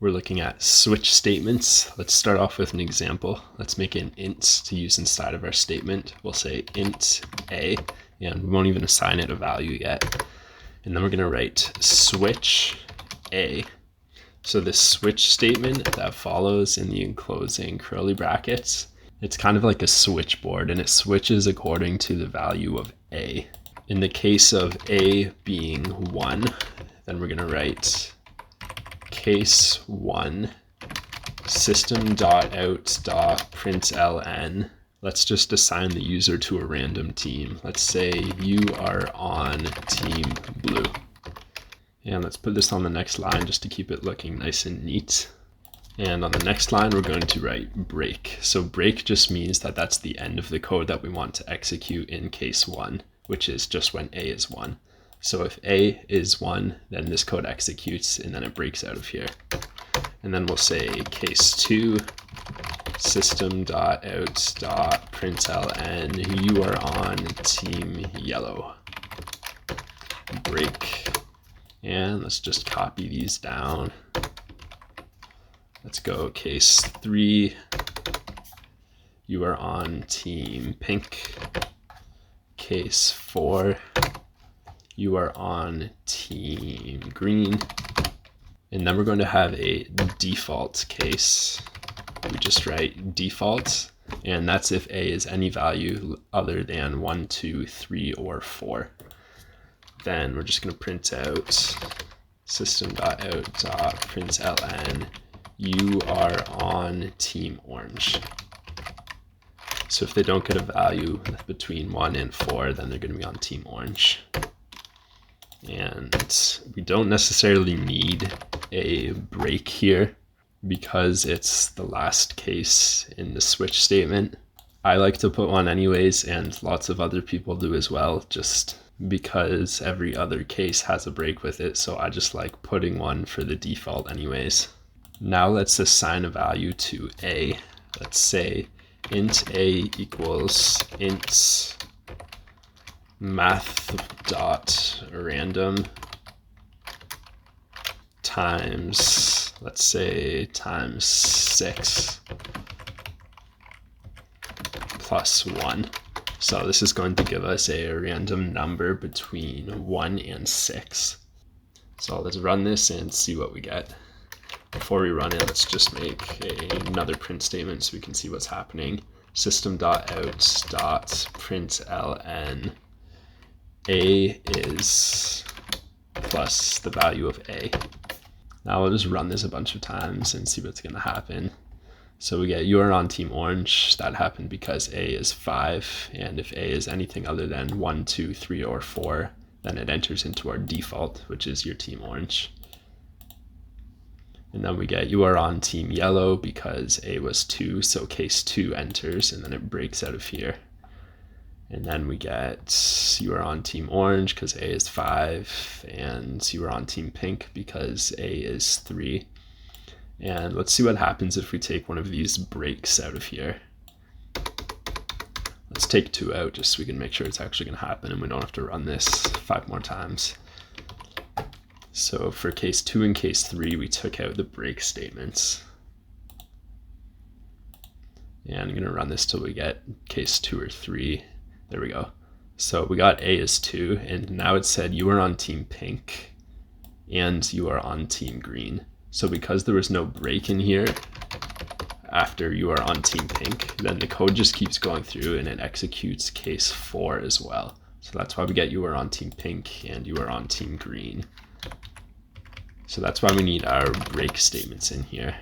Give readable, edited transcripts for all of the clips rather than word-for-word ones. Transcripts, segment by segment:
We're looking at switch statements. Let's start off with an example. Let's make an int to use inside of our statement. We'll say int a, and we won't even assign it a value yet. And then we're going to write switch a. So this switch statement that follows in the enclosing curly brackets, it's kind of like a switchboard, and it switches according to the value of a. In the case of a being 1, then we're going to write case 1 system.out.println. Let's just assign the user to a random team. Let's say you are on team blue. And let's put this on the next line just to keep it looking nice and neat. And on the next line, we're going to write break. So break just means that that's the end of the code that we want to execute in case 1, which is just when a is 1. So if a is 1, then this code executes and then it breaks out of here. And then we'll say case 2 system.out.println you are on team yellow. Break. And let's just copy these down. Let's go case 3 you are on team pink. Case 4 you are on team green. And then we're going to have a default case. We just write default, and that's if a is any value other than 1, 2, 3, or 4. Then we're just going to print out system.out.println you are on team orange. So if they don't get a value between 1 and 4, then they're going to be on team orange. And we don't necessarily need a break here because it's the last case in the switch statement. I like to put one anyways, and lots of other people do as well, just because every other case has a break with it. So I just like putting one for the default anyways. Now let's assign a value to a. Let's say int a equals int math.random times, let's say times 6 plus 1. So this is going to give us a random number between 1 and 6. So let's run this and see what we get. Before we run it, let's just make another print statement so we can see what's happening. System.out.println a is plus the value of a. Now we'll just run this a bunch of times and see what's going to happen. So we get you are on team orange. That happened because a is 5, and if a is anything other than 1, 2, 3, or 4, then it enters into our default, which is your team orange. And then we get you are on team yellow because a was 2, so case 2 enters, and then it breaks out of here. And then we get you are on team orange because a is 5, and you are on team pink because a is 3. And let's see what happens if we take one of these breaks out of here. Let's take 2 out just so we can make sure it's actually going to happen and we don't have to run this 5 more times. So for case 2 and case 3, we took out the break statements. And I'm going to run this till we get case 2 or 3. There we go. So we got a is 2, and now it said you are on team pink and you are on team green. So because there was no break in here after you are on team pink, then the code just keeps going through and it executes case 4 as well. So that's why we get you are on team pink and you are on team green. So that's why we need our break statements in here.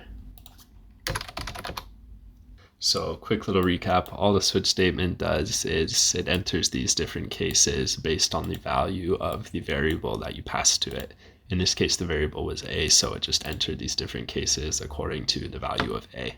So quick little recap, all the switch statement does is it enters these different cases based on the value of the variable that you pass to it. In this case, the variable was a, so it just entered these different cases according to the value of a.